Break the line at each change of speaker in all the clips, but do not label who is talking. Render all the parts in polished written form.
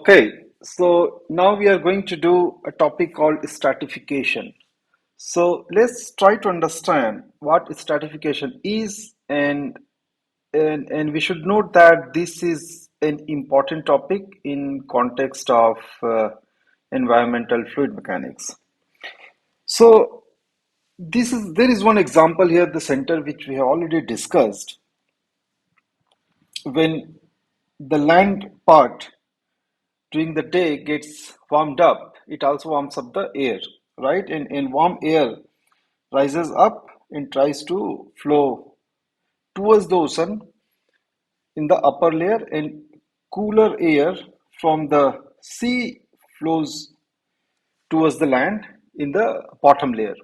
Okay, so now we are going to do a topic called stratification. So let's try to understand what stratification is, and we should note that this is an important topic in context of environmental fluid mechanics. So there is one example here at the center which we have already discussed. When the land part during the day gets warmed up, it also warms up the air, right? And warm air rises up and tries to flow towards the ocean in the upper layer, and cooler air from the sea flows towards the land in the bottom layer.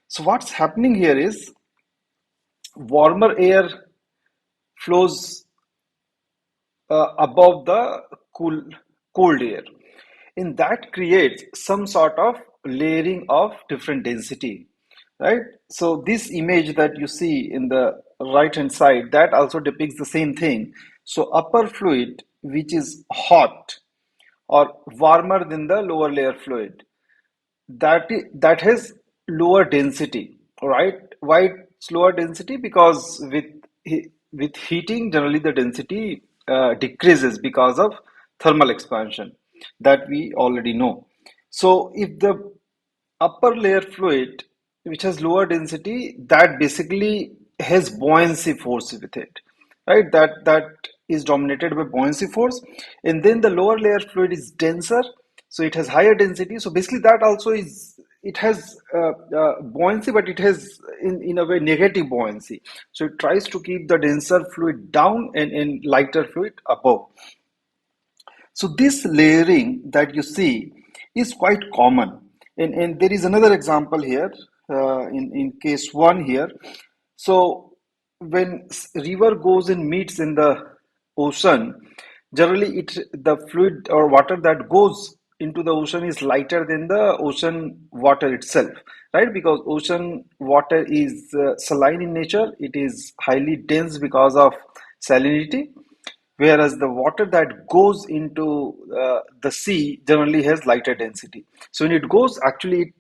So what's happening here is warmer air flows above the cold air, and that creates some sort of layering of different density, right? So this image that you see in the right hand side, that also depicts the same thing. So upper fluid, which is hot or warmer than the lower layer fluid, that has lower density, right? Why it's lower density? Because with heating, generally the density decreases because of thermal expansion that we already know. So if the upper layer fluid, which has lower density, that basically has buoyancy force with it, right? That is dominated by buoyancy force. And then the lower layer fluid is denser, so it has higher density. So basically that also is, it has buoyancy, but it has in a way negative buoyancy. So it tries to keep the denser fluid down and lighter fluid above. So this layering that you see is quite common. And there is another example here in case one here. So when river goes and meets in the ocean, generally the fluid or water that goes into the ocean is lighter than the ocean water itself, right? Because ocean water is saline in nature, it is highly dense because of salinity, whereas the water that goes into the sea generally has lighter density. So when it goes, actually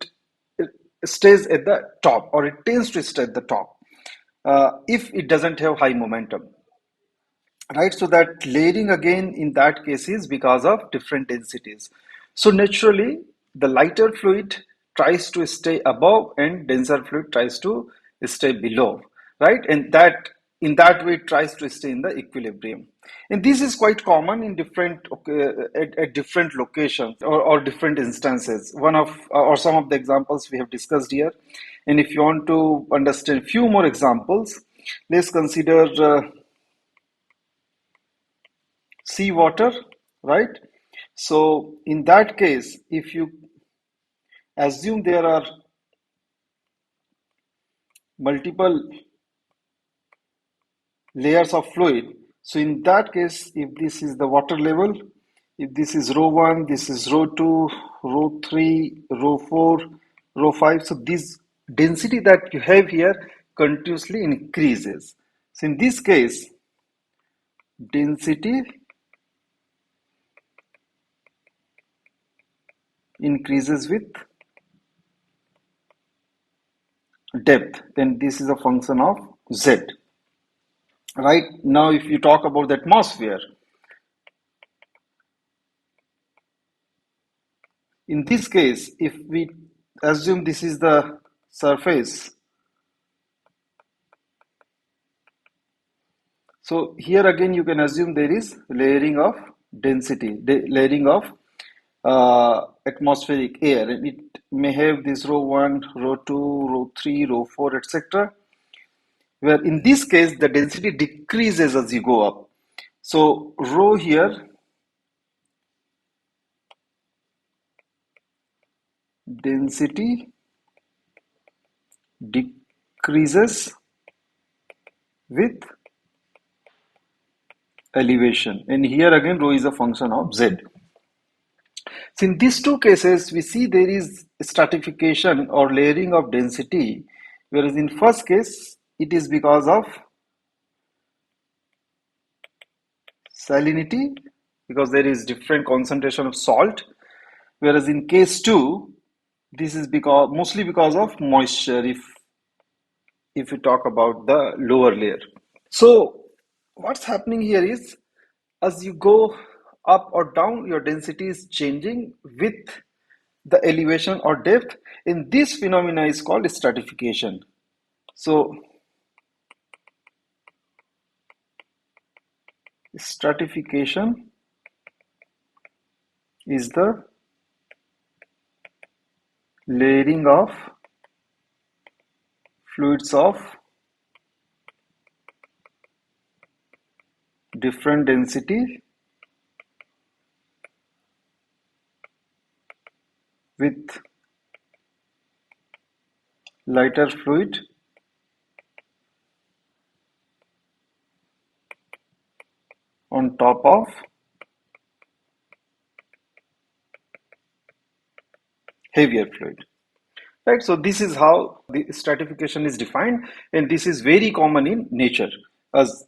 it stays at the top, or it tends to stay at the top if it doesn't have high momentum, right? So that layering again in that case is because of different densities. So naturally the lighter fluid tries to stay above and denser fluid tries to stay below, right? And that in that way it tries to stay in the equilibrium. And this is quite common in different at different locations, or different instances. One of or some of the examples we have discussed here. And if you want to understand few more examples, let's consider seawater, right? So in that case, if you assume there are multiple layers of fluid, so in that case, if this is the water level, if this is row 1, this is row 2, row 3, row 4, row 5, so this density that you have here continuously increases. So in this case, density increases with depth, then this is a function of z. Right now, if you talk about the atmosphere, in this case, if we assume this is the surface, so here again you can assume there is layering of density, layering of atmospheric air, and it may have this row 1, row 2, row 3, row 4, etc. Where in this case the density decreases as you go up. So row here, density decreases with elevation, and here again rho is a function of z. So in these two cases we see there is stratification or layering of density, whereas in first case it is because of salinity, because there is different concentration of salt. Whereas in case 2, this is because mostly because of moisture, if we talk about the lower layer. So what's happening here is, as you go up or down, your density is changing with the elevation or depth. In this phenomena is called stratification. So stratification is the layering of fluids of different density with lighter fluid on top of heavier fluid. Right? So this is how the stratification is defined, and this is very common in nature, as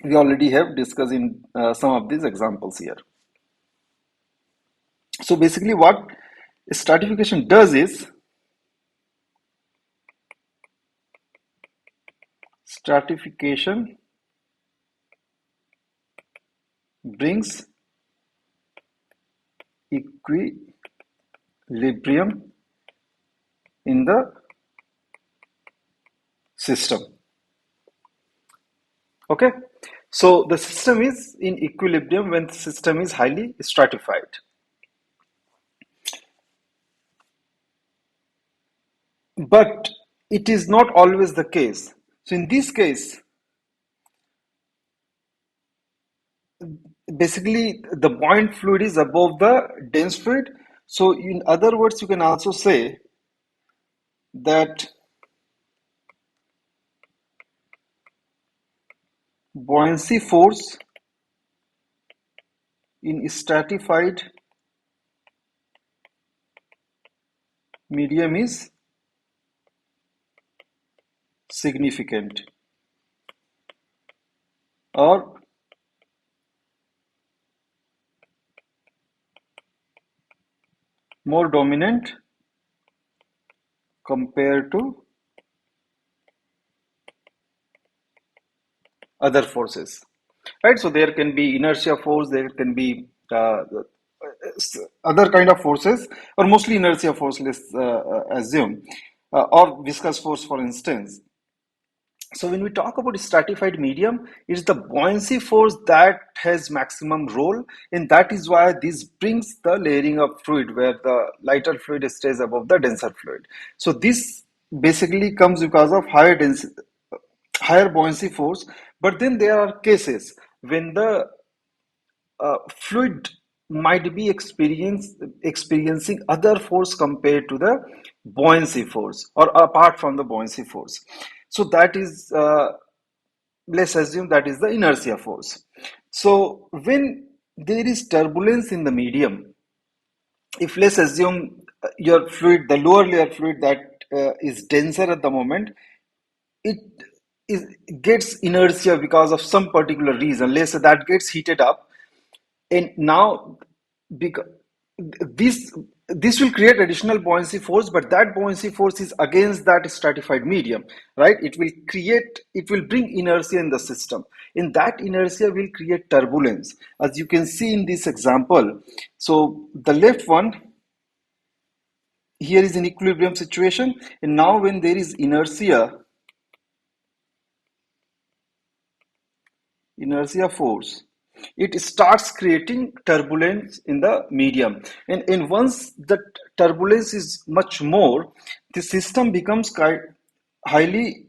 we already have discussed in some of these examples here. So basically what stratification does is, stratification brings equilibrium in the system. Okay, so the system is in equilibrium when the system is highly stratified. But it is not always the case. So in this case, basically the buoyant fluid is above the dense fluid. So in other words, you can also say that buoyancy force in stratified medium is significant, or more dominant compared to other forces. Right? So there can be inertia force, there can be other kind of forces, or mostly inertia force, let's assume, or viscous force, for instance. So when we talk about stratified medium, it's the buoyancy force that has maximum role, and that is why this brings the layering of fluid where the lighter fluid stays above the denser fluid. So this basically comes because of higher density, higher buoyancy force. But then there are cases when the fluid might be experiencing other force compared to the buoyancy force, or apart from the buoyancy force. So that is, let's assume that is the inertia force. So when there is turbulence in the medium, if let's assume your fluid, the lower layer fluid that is denser at the moment, it is gets inertia because of some particular reason. Let's say that gets heated up, and now because this this will create additional buoyancy force, but that buoyancy force is against that stratified medium, right? It will bring inertia in the system, and that inertia will create turbulence, as you can see in this example. So the left one here is an equilibrium situation, and now when there is inertia force, it starts creating turbulence in the medium, and once the turbulence is much more, the system becomes quite highly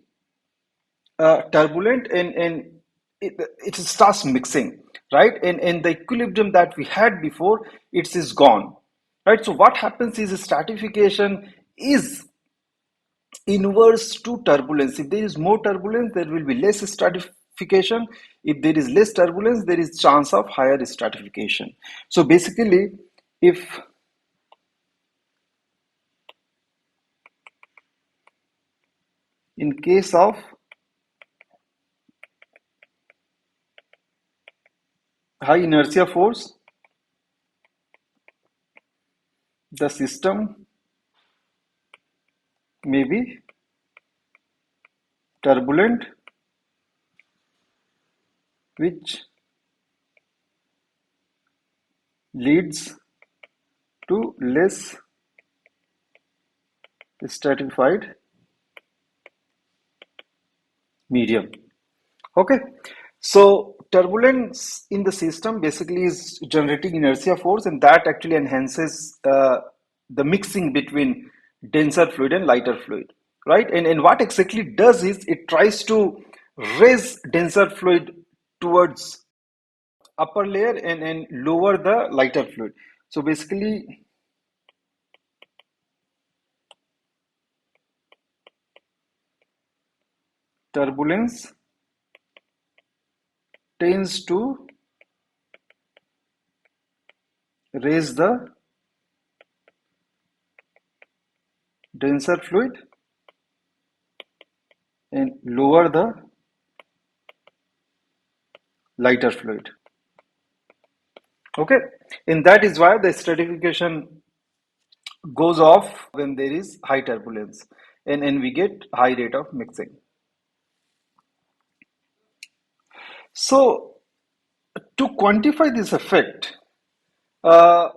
turbulent, and it starts mixing, right? And the equilibrium that we had before, it is gone, right? So what happens is stratification is inverse to turbulence. If there is more turbulence, there will be less stratification. If there is less turbulence, there is chance of higher stratification. So basically, if in case of high inertia force, the system may be turbulent, which leads to less stratified medium. Okay, so turbulence in the system basically is generating inertia force, and that actually enhances the mixing between denser fluid and lighter fluid, right? And what exactly does is it tries to raise denser fluid towards upper layer and lower the lighter fluid. So basically, turbulence tends to raise the denser fluid and lower the lighter fluid. Okay, and that is why the stratification goes off when there is high turbulence, and we get high rate of mixing. So to quantify this effect, uh,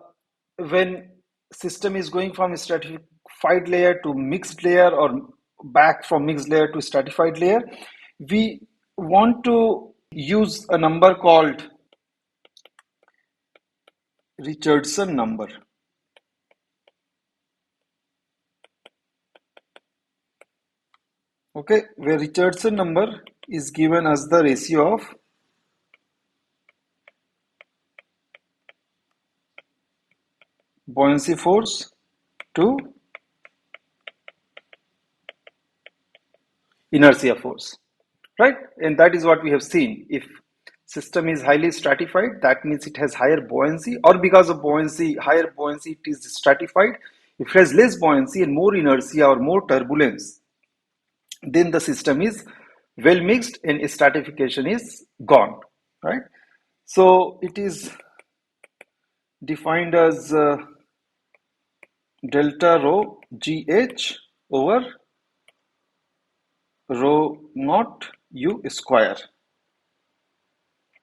when system is going from stratified layer to mixed layer or back from mixed layer to stratified layer, we want to use a number called Richardson number. Okay, where Richardson number is given as the ratio of buoyancy force to inertia force, right? And that is what we have seen. If system is highly stratified, that means it has higher buoyancy, or because of buoyancy, higher buoyancy, it is stratified. If it has less buoyancy and more inertia or more turbulence, then the system is well mixed and stratification is gone, right? So it is defined as delta rho gh over rho naught u square.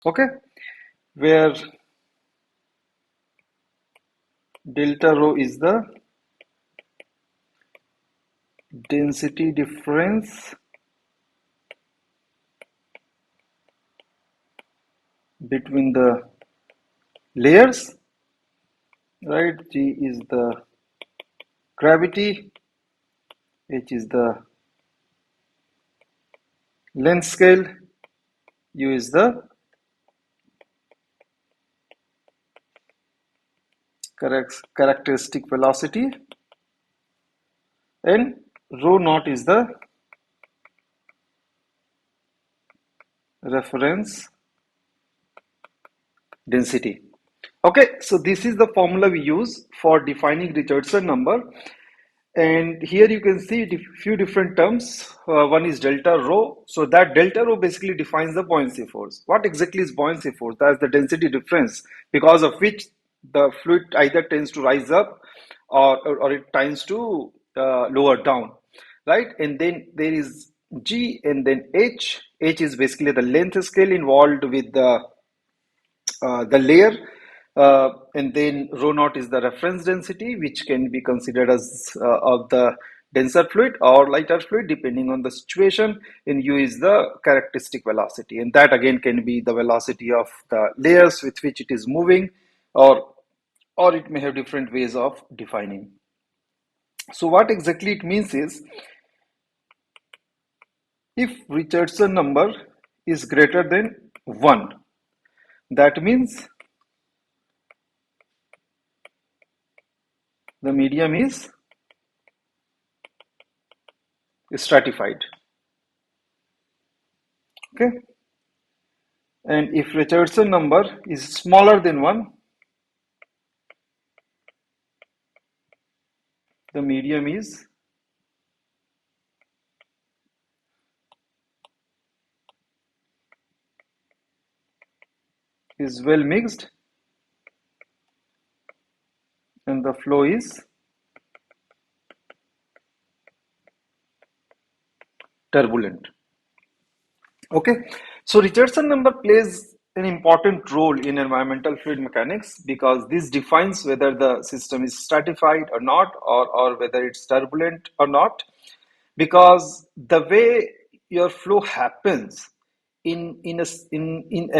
Okay, where delta rho is the density difference between the layers, right? G is the gravity, H is the length scale, U is the characteristic velocity, and rho naught is the reference density. Okay, so this is the formula we use for defining Richardson number. And here you can see a few different terms. One is delta rho. So that delta rho basically defines the buoyancy force. What exactly is buoyancy force? That's the density difference because of which the fluid either tends to rise up or it tends to lower down, right? And then there is G and then H. H is basically the length scale involved with the layer, and then rho naught is the reference density, which can be considered as of the denser fluid or lighter fluid depending on the situation, and u is the characteristic velocity, and that again can be the velocity of the layers with which it is moving, or it may have different ways of defining. So what exactly it means is, if Richardson number is greater than 1, that means the medium is stratified. Okay, and if Richardson number is smaller than 1, the medium is well mixed and the flow is turbulent. Okay, so Richardson number plays an important role in environmental fluid mechanics because this defines whether the system is stratified or not, or whether it's turbulent or not. Because the way your flow happens in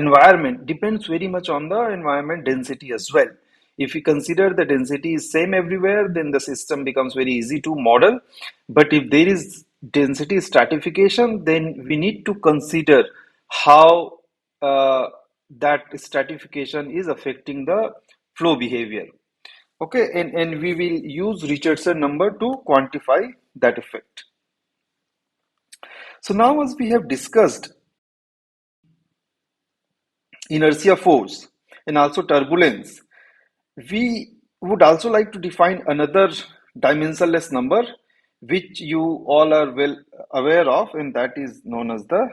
environment depends very much on the environment density as well. If we consider the density is same everywhere, then the system becomes very easy to model. But if there is density stratification, then we need to consider how that stratification is affecting the flow behavior. Okay, and we will use Richardson number to quantify that effect. So now, as we have discussed inertia force and also turbulence, we would also like to define another dimensionless number which you all are well aware of, and that is known as the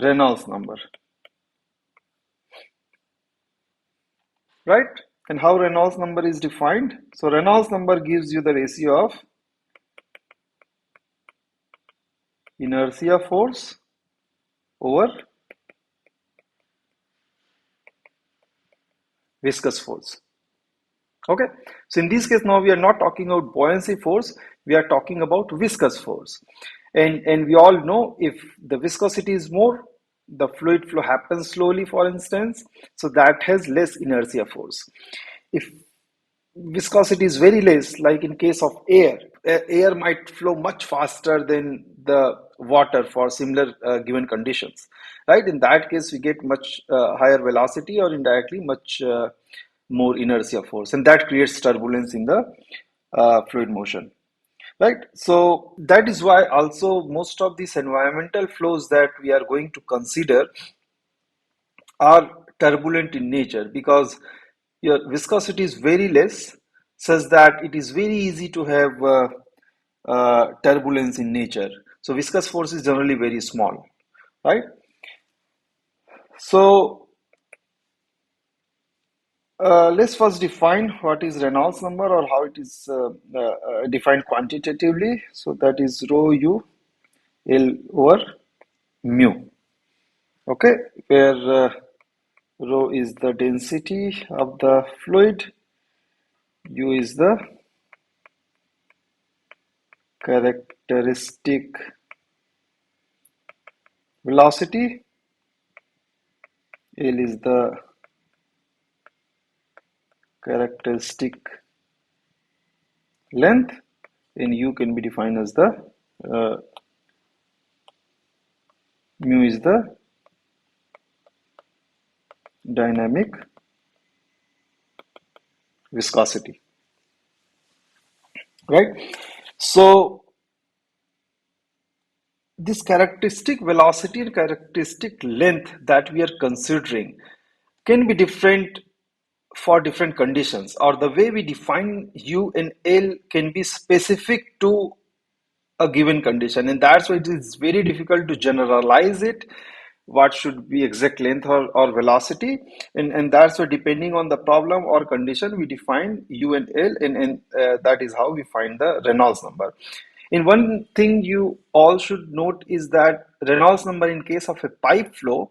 Reynolds number, right? And how Reynolds number is defined? So Reynolds number gives you the ratio of inertia force over viscous force. Okay, so in this case, now we are not talking about buoyancy force, we are talking about viscous force. And we all know if the viscosity is more, the fluid flow happens slowly, for instance, so that has less inertia force. If viscosity is very less, like in case of air, air might flow much faster than the water for similar given conditions, right? In that case, we get much higher velocity, or indirectly much more inertia force, and that creates turbulence in the fluid motion, right? So that is why also most of these environmental flows that we are going to consider are turbulent in nature, because your viscosity is very less, such that it is very easy to have turbulence in nature. So viscous force is generally very small, right? So let's first define what is Reynolds number, or how it is defined quantitatively. So that is rho u L over mu. Okay, where rho is the density of the fluid, u is the characteristic velocity, L is the characteristic length, and u can be defined as the uh, mu is the dynamic viscosity, right? So this characteristic velocity and characteristic length that we are considering can be different for different conditions, or the way we define u and l can be specific to a given condition, and that's why it is very difficult to generalize it, what should be exact length or velocity. And that's why, depending on the problem or condition, we define u and l, and that is how we find the Reynolds number. And one thing you all should note is that Reynolds number in case of a pipe flow,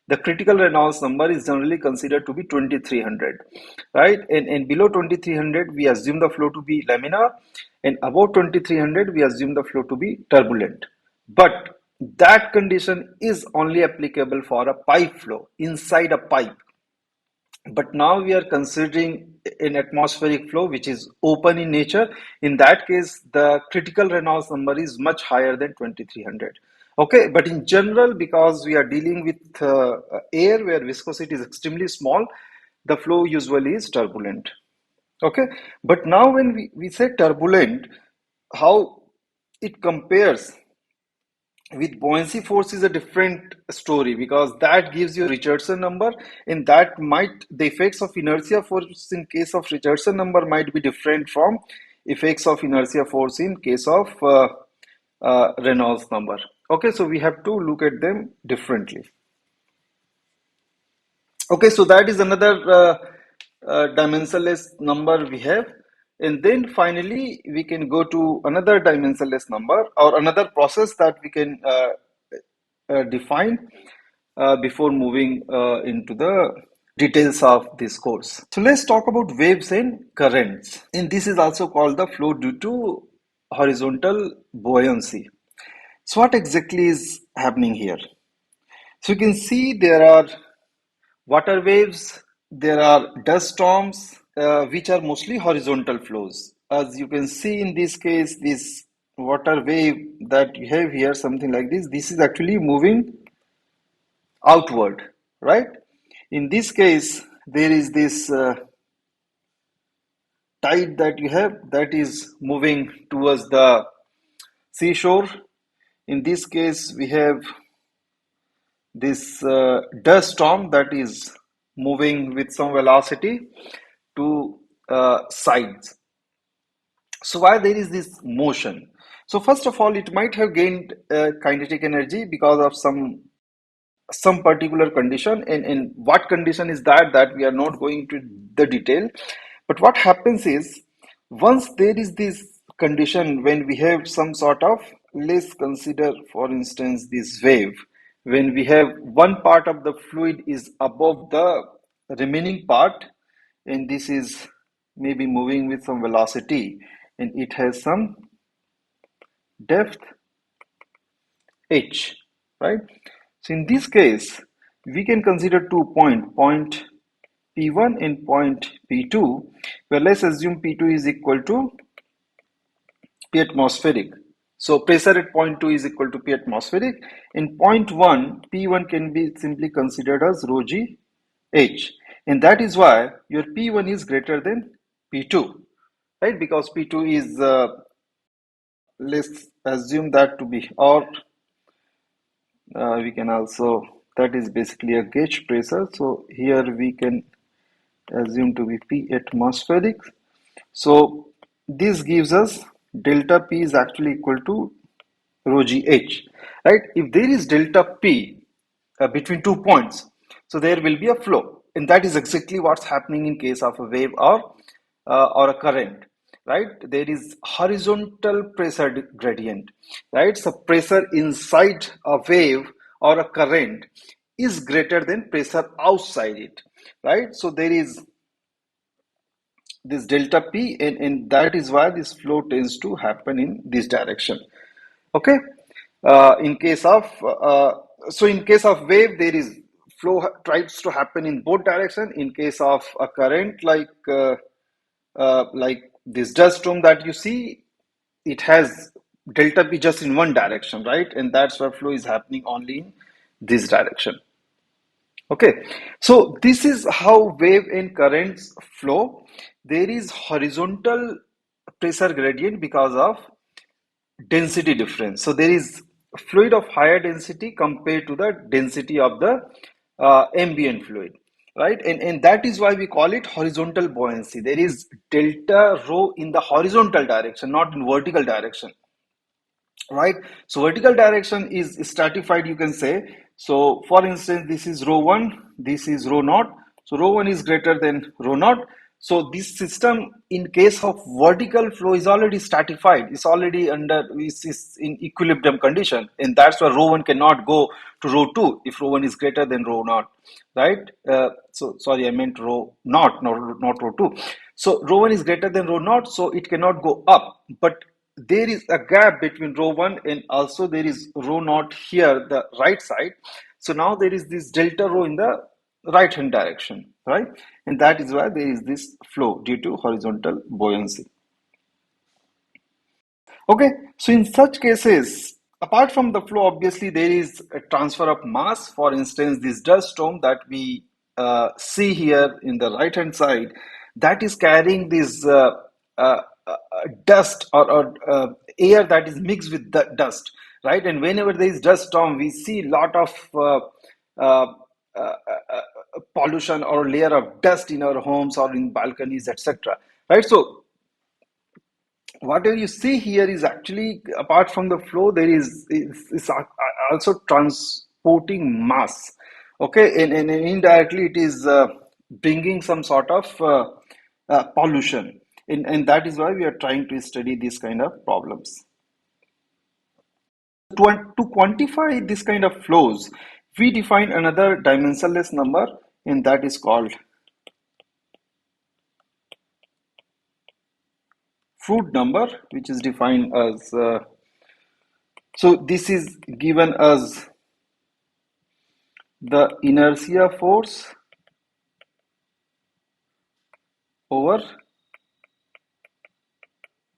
the critical Reynolds number is generally considered to be 2300, right? And below 2300, we assume the flow to be laminar, and above 2300, we assume the flow to be turbulent. But that condition is only applicable for a pipe flow inside a pipe. But now we are considering an atmospheric flow which is open in nature. In that case, the critical Reynolds number is much higher than 2300. Okay, but in general, because we are dealing with air where viscosity is extremely small, the flow usually is turbulent. Okay, but now when we say turbulent, how it compares with buoyancy force is a different story, because that gives you Richardson number, and that might, the effects of inertia force in case of Richardson number might be different from effects of inertia force in case of Reynolds number. Okay, so we have to look at them differently. Okay, so that is another dimensionless number we have. And then finally, we can go to another dimensionless number or another process that we can define before moving into the details of this course. So let's talk about waves and currents. And this is also called the flow due to horizontal buoyancy. So what exactly is happening here? So you can see there are water waves, there are dust storms, which are mostly horizontal flows. As you can see in this case, this water wave that you have here, something like this is actually moving outward, right? In this case, there is this tide that you have that is moving towards the seashore. In this case, we have this dust storm that is moving with some velocity to sides. So why there is this motion? So first of all, it might have gained kinetic energy because of some particular condition, and what condition is that we are not going to the detail. But what happens is, once there is this condition, when we have some sort of, let's consider for instance this wave, when we have one part of the fluid is above the remaining part, and this is maybe moving with some velocity, and it has some depth h, right? So in this case, we can consider 2 point P1 and point P2, where let's assume P2 is equal to P atmospheric. So pressure at point 2 is equal to P atmospheric. In point 1, P1 can be simply considered as rho g h. And that is why your P1 is greater than P2, right? Because P2 is, let's assume that to be, or we can also, that is basically a gauge pressure. So here we can assume to be P atmospheric. So this gives us delta P is actually equal to rho g h, right? If there is delta P between 2 points, so there will be a flow, and that is exactly what's happening in case of a wave or a current, right? There is horizontal pressure gradient, right? So pressure inside a wave or a current is greater than pressure outside it, right? So there is this delta P, and that is why this flow tends to happen in this direction. Okay. In case of so in case of wave, there is flow tries to happen in both direction. In case of a current, like this dust storm that you see, it has delta P just in one direction, right? And that's why flow is happening only in this direction. Okay, so this is how wave and currents flow. There is horizontal pressure gradient because of density difference. So there is fluid of higher density compared to the density of the ambient fluid, right? And that is why we call it horizontal buoyancy. There is delta rho in the horizontal direction, not in vertical direction, right? So vertical direction is stratified, you can say. So for instance, this is rho 1, this is rho naught. So rho 1 is greater than rho naught. So this system, in case of vertical flow, is already stratified. It's already under, is in equilibrium condition, and that's why rho 1 cannot go to rho 2 if rho 1 is greater than rho naught, right? So sorry, I meant rho naught, not rho 2. So rho 1 is greater than rho naught, so it cannot go up. But there is a gap between rho 1 and also there is rho naught here, the right side. So now there is this delta rho in the right hand direction, right? And that is why there is this flow due to horizontal buoyancy. Okay, so in such cases, apart from the flow, obviously there is a transfer of mass. For instance, this dust storm that we see here in the right hand side, that is carrying this dust or air that is mixed with the dust, right? And whenever there is dust storm, we see a lot of uh, pollution or layer of dust in our homes or in balconies, etc. Right? So whatever you see here is actually, apart from the flow, there is also transporting mass. Okay, and indirectly it is bringing some sort of pollution, and that is why we are trying to study these kind of problems. To quantify this kind of flows, we define another dimensionless number, and that is called Froude number, which is defined as so this is given as the inertia force over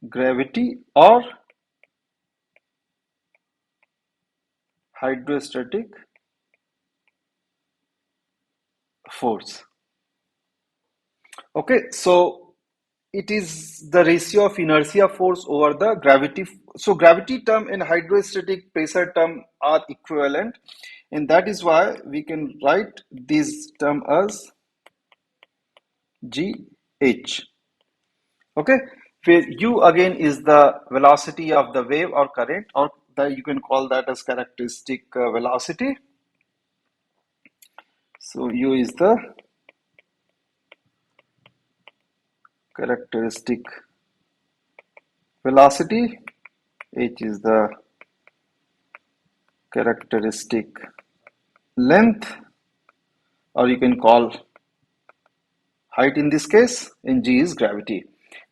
gravity or hydrostatic force. Okay, so it is the ratio of inertia force over the gravity. So gravity term and hydrostatic pressure term are equivalent, and that is why we can write this term as GH. Okay, where U again is the velocity of the wave or current, or you can call that as characteristic velocity. So U is the characteristic velocity, H is the characteristic length, or you can call height in this case, and G is gravity,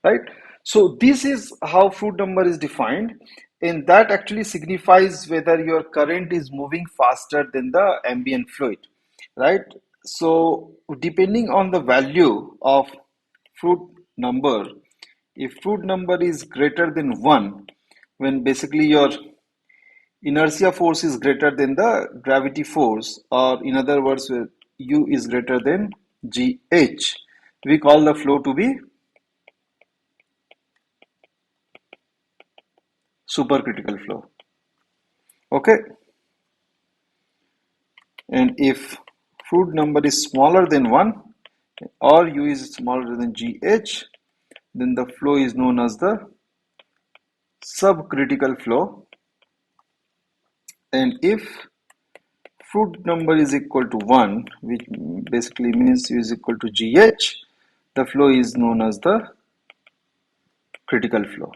right? So this is how Froude number is defined, and that actually signifies whether your current is moving faster than the ambient fluid, right? So depending on the value of Froude number, if Froude number is greater than 1, when basically your inertia force is greater than the gravity force, or in other words, where U is greater than GH, we call the flow to be supercritical flow. Okay, and if Froude number is smaller than 1 or U is smaller than GH, then the flow is known as the subcritical flow. And if Froude number is equal to 1, which basically means U is equal to GH, the flow is known as the critical flow.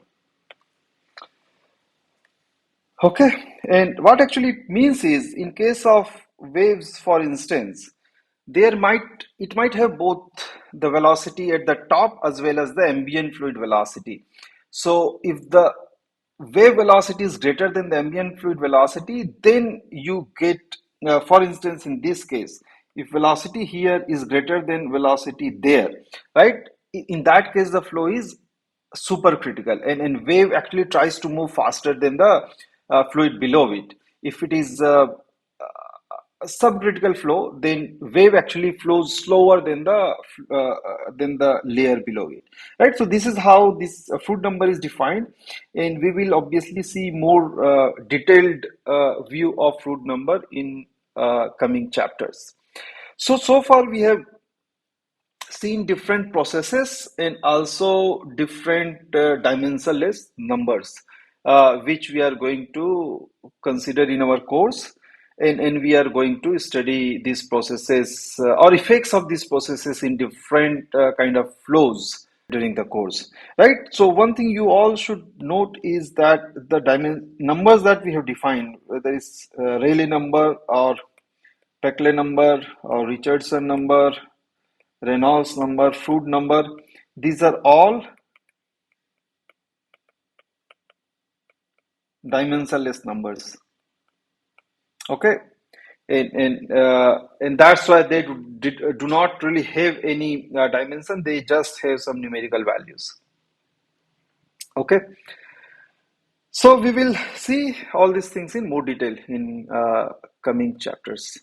Okay, and what actually it means is, in case of waves, for instance, it might have both the velocity at the top as well as the ambient fluid velocity. So if the wave velocity is greater than the ambient fluid velocity, then you get, for instance, in this case, if velocity here is greater than velocity there, right? In that case, the flow is supercritical, and wave actually tries to move faster than the fluid below it. If it is a subcritical flow, then wave actually flows slower than the layer below it, right? So this is how this Froude number is defined, and we will obviously see more detailed view of Froude number in coming chapters. So far we have seen different processes and also different dimensionless numbers, which we are going to consider in our course, and we are going to study these processes or effects of these processes in different kind of flows during the course, right? So one thing you all should note is that the numbers that we have defined, whether it's Rayleigh number or Peclet number or Richardson number, Reynolds number, Froude number, these are all dimensionless numbers. Okay, and that's why they do not really have any dimension. They just have some numerical values. Okay, so we will see all these things in more detail in coming chapters.